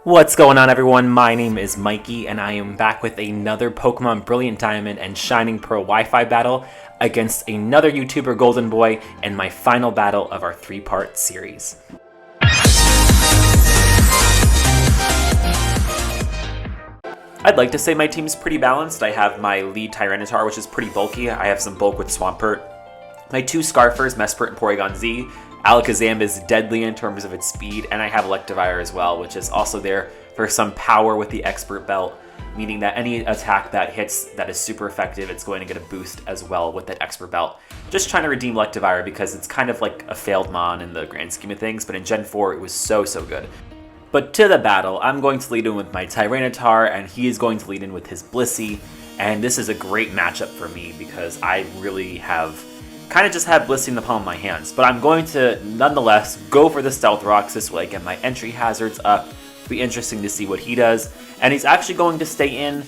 What's going on, everyone? My name is Mikey, and I am back with another Pokemon Brilliant Diamond and Shining Pearl Wi-Fi battle against another YouTuber, GoldenBoy, and my final battle of our three-part series. I'd like to say my team's pretty balanced. I have my lead Tyranitar, which is pretty bulky. I have some bulk with Swampert. My two Scarfers, Mesprit and Porygon Z. Alakazam is deadly in terms of its speed, and I have Electivire as well, which is also there for some power with the Expert Belt, meaning that any attack that hits that is super effective, it's going to get a boost as well with that Expert Belt. Just trying to redeem Electivire because it's kind of like a failed Mon in the grand scheme of things, but in Gen 4 it was so good. But to the battle, I'm going to lead in with my Tyranitar, and he is going to lead in with his Blissey, and this is a great matchup for me because I really have kind of just have Blissey in the palm of my hands, but I'm going to nonetheless go for the Stealth Rocks this way, get my entry hazards up. It'll be interesting to see what he does, and he's actually going to stay in.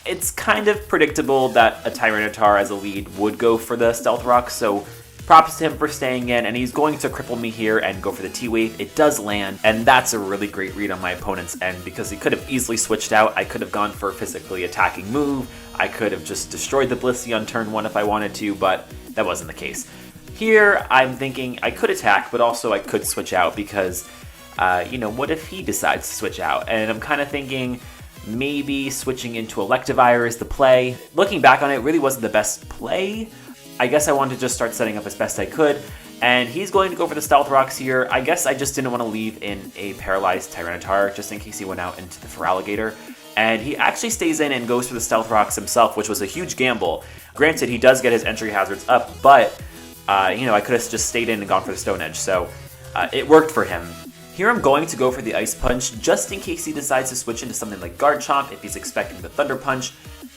It's kind of predictable that a Tyranitar as a lead would go for the Stealth Rocks, so props to him for staying in, and he's going to cripple me here and go for the T-Wave. It does land, and that's a really great read on my opponent's end because he could have easily switched out. I could have gone for a physically attacking move. I could have just destroyed the Blissey on turn 1 if I wanted to, but that wasn't the case. Here, I'm thinking I could attack, but also I could switch out because, what if he decides to switch out? And I'm kind of thinking maybe switching into Electivire is the play. Looking back on it, really wasn't the best play. I guess I wanted to just start setting up as best I could, and he's going to go for the Stealth Rocks here. I guess I just didn't want to leave in a paralyzed Tyranitar just in case he went out into the Feraligatr. And he actually stays in and goes for the Stealth Rocks himself, which was a huge gamble. Granted, he does get his entry hazards up, but, I could have just stayed in and gone for the Stone Edge, so it worked for him. Here I'm going to go for the Ice Punch, just in case he decides to switch into something like Garchomp if he's expecting the Thunder Punch.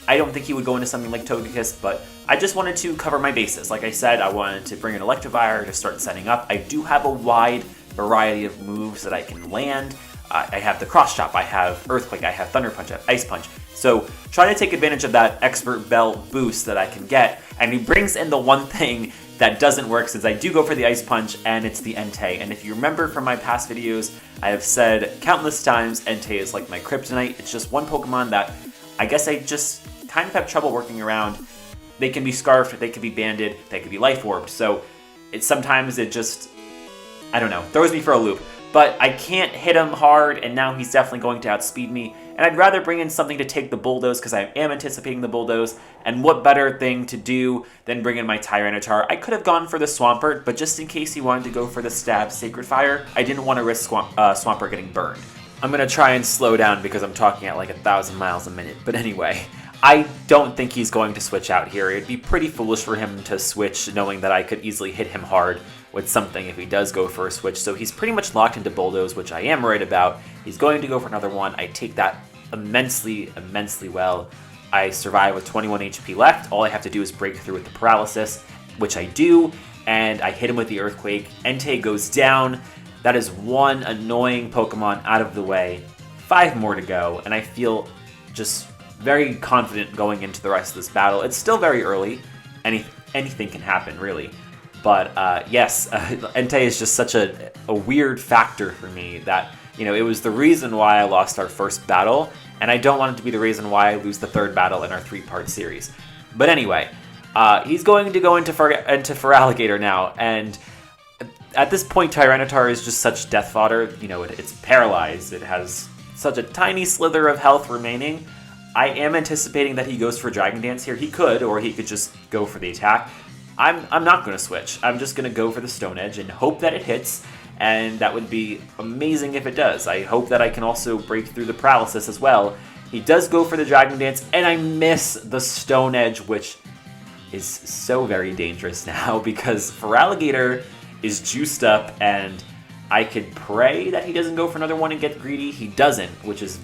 I don't think he would go into something like Togekiss, but I just wanted to cover my bases. Like I said, I wanted to bring an Electivire to start setting up. I do have a wide variety of moves that I can land. I have the Cross Chop, I have Earthquake, I have Thunder Punch, I have Ice Punch. So trying to take advantage of that Expert Belt boost that I can get, and he brings in the one thing that doesn't work since I do go for the Ice Punch, and it's the Entei. And if you remember from my past videos, I have said countless times Entei is like my kryptonite. It's just one Pokemon that I guess I just kind of have trouble working around. They can be Scarfed, they can be Banded, they can be Life Orbed. So sometimes it just, I don't know, throws me for a loop. But I can't hit him hard, and now he's definitely going to outspeed me. And I'd rather bring in something to take the Bulldoze, because I am anticipating the Bulldoze. And what better thing to do than bring in my Tyranitar? I could have gone for the Swampert, but just in case he wanted to go for the Stab Sacred Fire, I didn't want to risk Swampert getting burned. I'm going to try and slow down because I'm talking at like 1,000 miles a minute. But anyway, I don't think he's going to switch out here. It'd be pretty foolish for him to switch, knowing that I could easily hit him hard with something if he does go for a switch. So he's pretty much locked into Bulldoze, which I am right about. He's going to go for another one. I take that immensely well. I survive with 21 HP left. All I have to do is break through with the Paralysis, which I do, and I hit him with the Earthquake. Entei goes down. That is one annoying Pokemon out of the way. 5 more to go, and I feel just very confident going into the rest of this battle. It's still very early. Anything can happen, really. But yes, Entei is just such a weird factor for me that, it was the reason why I lost our first battle, and I don't want it to be the reason why I lose the third battle in our 3-part series. But anyway, he's going to go into Feraligatr now, and at this point, Tyranitar is just such death fodder. It's paralyzed. It has such a tiny slither of health remaining. I am anticipating that he goes for Dragon Dance here. He could, or he could just go for the attack. I'm not going to switch. I'm just going to go for the Stone Edge and hope that it hits, and that would be amazing if it does. I hope that I can also break through the Paralysis as well. He does go for the Dragon Dance, and I miss the Stone Edge, which is so very dangerous now because Feraligatr is juiced up, and I could pray that he doesn't go for another one and get greedy. He doesn't, which is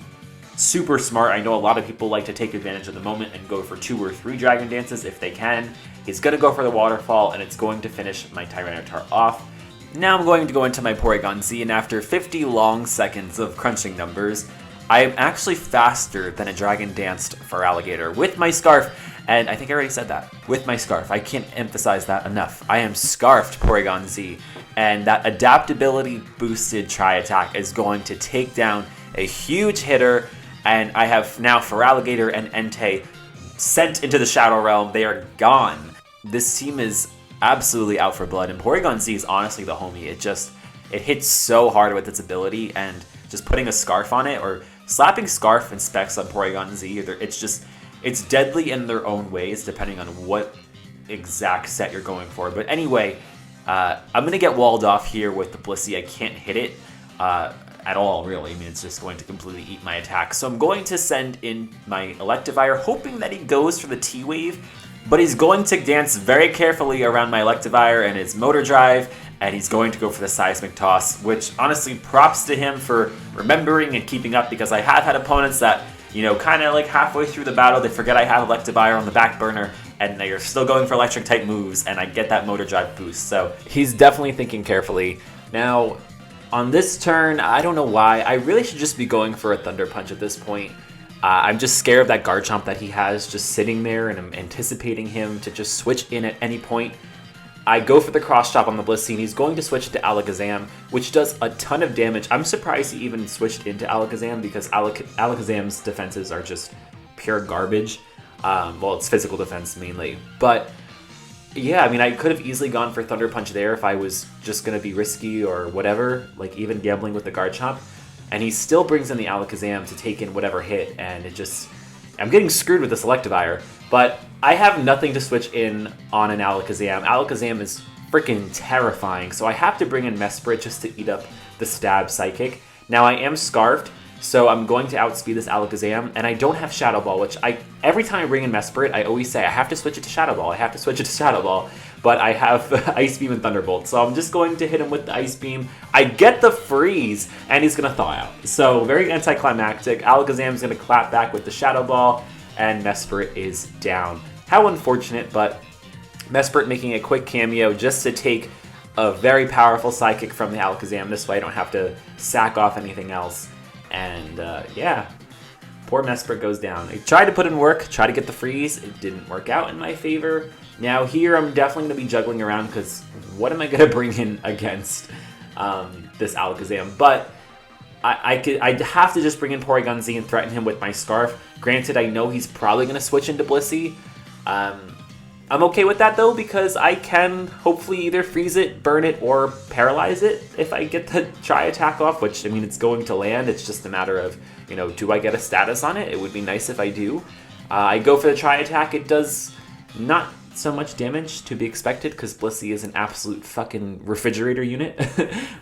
super smart. I know a lot of people like to take advantage of the moment and go for 2 or 3 Dragon Dances if they can. He's going to go for the Waterfall, and it's going to finish my Tyranitar off. Now I'm going to go into my Porygon Z, and after 50 long seconds of crunching numbers, I am actually faster than a Dragon Danced Feraligatr with my Scarf, and I think I already said that. With my Scarf. I can't emphasize that enough. I am Scarfed Porygon Z, and that adaptability boosted Tri-Attack is going to take down a huge hitter, and I have now Feraligatr and Entei sent into the Shadow Realm. They are gone. This team is absolutely out for blood, and Porygon Z is honestly the homie. It hits so hard with its ability, and just putting a Scarf on it, or slapping Scarf and Specs on Porygon Z, it's deadly in their own ways, depending on what exact set you're going for. But anyway, I'm going to get walled off here with the Blissey. I can't hit it at all, really. I mean, it's just going to completely eat my attack. So I'm going to send in my Electivire, hoping that he goes for the T-Wave, but he's going to dance very carefully around my Electivire and his Motor Drive, and he's going to go for the Seismic Toss, which honestly, props to him for remembering and keeping up, because I have had opponents that, you know, kind of like halfway through the battle, they forget I have Electivire on the back burner, and they are still going for electric type moves, and I get that Motor Drive boost. So he's definitely thinking carefully. Now, on this turn, I don't know why, I really should just be going for a Thunder Punch at this point. I'm just scared of that Garchomp that he has just sitting there, and I'm anticipating him to just switch in at any point. I go for the Cross Chop on the Blissey, and he's going to switch to Alakazam, which does a ton of damage. I'm surprised he even switched into Alakazam, because Alakazam's defenses are just pure garbage. Well, it's physical defense mainly. But yeah, I mean, I could have easily gone for Thunder Punch there if I was just going to be risky or whatever, like even gambling with the Garchomp. And he still brings in the Alakazam to take in whatever hit, and I'm getting screwed with this Electivire. But I have nothing to switch in on an Alakazam. Alakazam is freaking terrifying, so I have to bring in Mesprit just to eat up the Stab Psychic. Now, I am Scarfed, so I'm going to outspeed this Alakazam, and I don't have Shadow Ball, which every time I bring in Mesprit, I always say I have to switch it to Shadow Ball, but I have Ice Beam and Thunderbolt, so I'm just going to hit him with the Ice Beam. I get the freeze, and he's going to thaw out. So very anticlimactic. Alakazam's going to clap back with the Shadow Ball, and Mesprit is down. How unfortunate, but Mesprit making a quick cameo just to take a very powerful Psychic from the Alakazam. This way I don't have to sack off anything else. And yeah, poor Mesprit goes down. I tried to put in work, tried to get the freeze. It didn't work out in my favor. Now here I'm definitely going to be juggling around, because what am I going to bring in against this Alakazam? But I'd have to just bring in Porygon Z and threaten him with my Scarf. Granted, I know he's probably going to switch into Blissey. I'm okay with that, though, because I can hopefully either freeze it, burn it, or paralyze it if I get the Tri-Attack off, which, I mean, it's going to land. It's just a matter of, you know, do I get a status on it? It would be nice if I do. I go for the Tri-Attack. It does not so much damage to be expected, because Blissey is an absolute fucking refrigerator unit.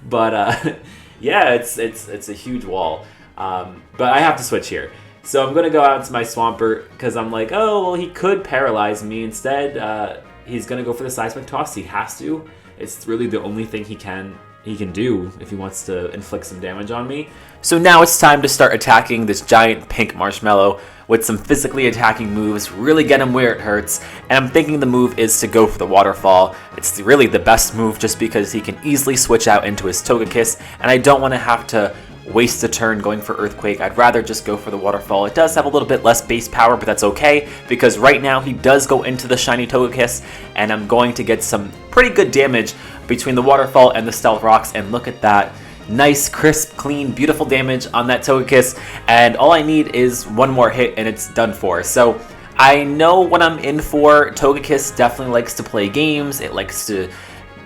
But, yeah, it's a huge wall. But I have to switch here. So I'm going to go out to my Swampert, because I'm like, oh, well, he could paralyze me. Instead, he's going to go for the Seismic Toss. He has to. It's really the only thing he can do if he wants to inflict some damage on me. So now it's time to start attacking this giant pink Marshmallow with some physically attacking moves, really get him where it hurts, and I'm thinking the move is to go for the Waterfall. It's really the best move just because he can easily switch out into his Togekiss, and I don't want to have to waste a turn going for Earthquake. I'd rather just go for the Waterfall. It does have a little bit less base power, but that's okay, because right now he does go into the shiny Togekiss, and I'm going to get some pretty good damage between the Waterfall and the Stealth Rocks, and look at that. Nice, crisp, clean, beautiful damage on that Togekiss, and all I need is one more hit and it's done for. So I know what I'm in for. Togekiss definitely likes to play games. It likes to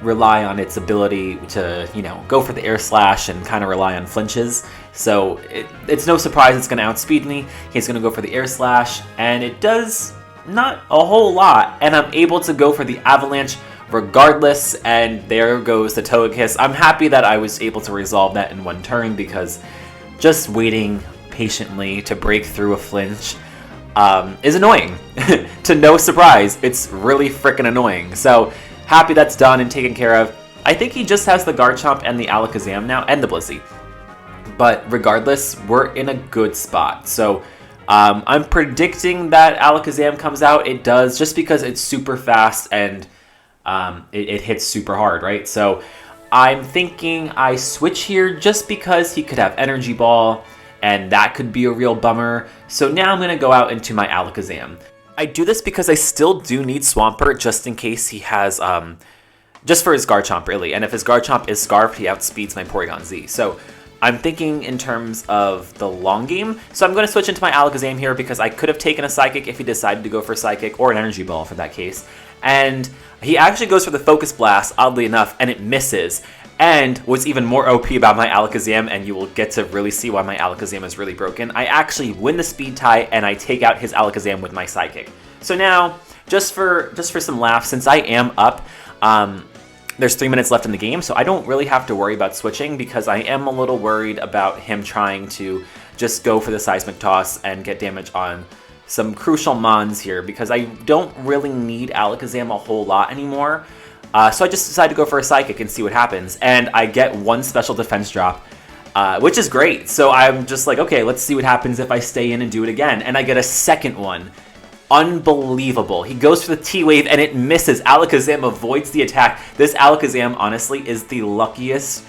rely on its ability to, you know, go for the Air Slash and kind of rely on flinches. So it's no surprise it's going to outspeed me. He's going to go for the Air Slash, and it does not a whole lot, and I'm able to go for the Avalanche regardless, and there goes the Togekiss. I'm happy that I was able to resolve that in one turn, because just waiting patiently to break through a flinch is annoying. To no surprise, it's really freaking annoying. So happy that's done and taken care of. I think he just has the Garchomp and the Alakazam now, and the Blissey. But regardless, we're in a good spot. So I'm predicting that Alakazam comes out. It does, just because it's super fast and it hits super hard, right? So I'm thinking I switch here just because he could have Energy Ball, and that could be a real bummer. So now I'm going to go out into my Alakazam. I do this because I still do need Swampert just in case he has, just for his Garchomp, really. And if his Garchomp is Scarfed, he outspeeds my Porygon Z. So I'm thinking in terms of the long game. So I'm going to switch into my Alakazam here because I could have taken a Psychic if he decided to go for Psychic, or an Energy Ball for that case. And he actually goes for the Focus Blast, oddly enough, and it misses. And what's even more OP about my Alakazam, and you will get to really see why my Alakazam is really broken, I actually win the speed tie and I take out his Alakazam with my Psychic. So now, just for some laughs, since I am up, there's 3 minutes left in the game, so I don't really have to worry about switching because I am a little worried about him trying to just go for the Seismic Toss and get damage on some crucial mons here because I don't really need Alakazam a whole lot anymore. So I just decided to go for a Psychic and see what happens. And I get 1 special defense drop, which is great. So I'm just like, okay, let's see what happens if I stay in and do it again. And I get a second one. Unbelievable. He goes for the T-Wave and it misses. Alakazam avoids the attack. This Alakazam, honestly, is the luckiest,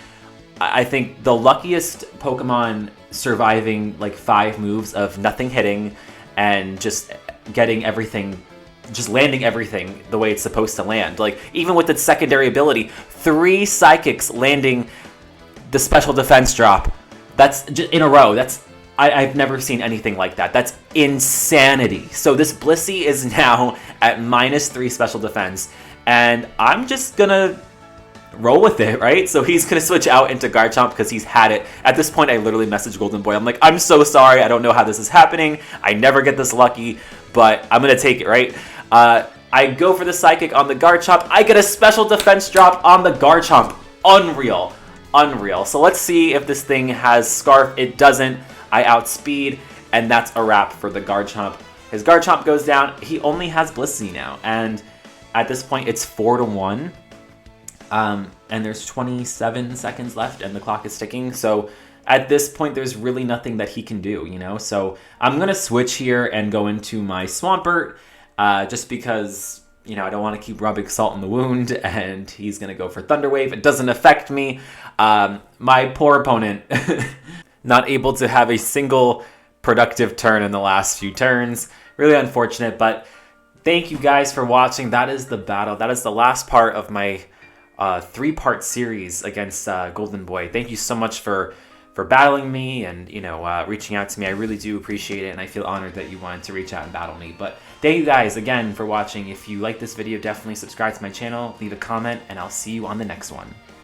I think, the luckiest Pokemon surviving like 5 moves of nothing hitting and just getting everything, just landing everything the way it's supposed to land. Like, even with its secondary ability, 3 Psychics landing the special defense drop. That's just in a row. I've never seen anything like that. That's insanity. So this Blissey is now at -3 special defense, and I'm just gonna roll with it, right? So he's gonna switch out into Garchomp because he's had it. At this point, I literally messaged GoldenBoy. I'm like, I'm so sorry. I don't know how this is happening. I never get this lucky, but I'm gonna take it, right? I go for the Psychic on the Garchomp. I get a special defense drop on the Garchomp. Unreal. Unreal. So let's see if this thing has Scarf. It doesn't. I outspeed, and that's a wrap for the Garchomp. His Garchomp goes down. He only has Blissey now, and at this point, it's 4-1. And there's 27 seconds left, and the clock is ticking. So at this point, there's really nothing that he can do, you know? So I'm going to switch here and go into my Swampert, just because, you know, I don't want to keep rubbing salt in the wound, and he's going to go for Thunder Wave. It doesn't affect me. My poor opponent, not able to have a single productive turn in the last few turns. Really unfortunate, but thank you guys for watching. That is the battle. That is the last part of my 3-part series against GoldenBoy. Thank you so much for battling me and, you know, reaching out to me. I really do appreciate it, and I feel honored that you wanted to reach out and battle me. But thank you guys again for watching. If you like this video, definitely subscribe to my channel, leave a comment, and I'll see you on the next one.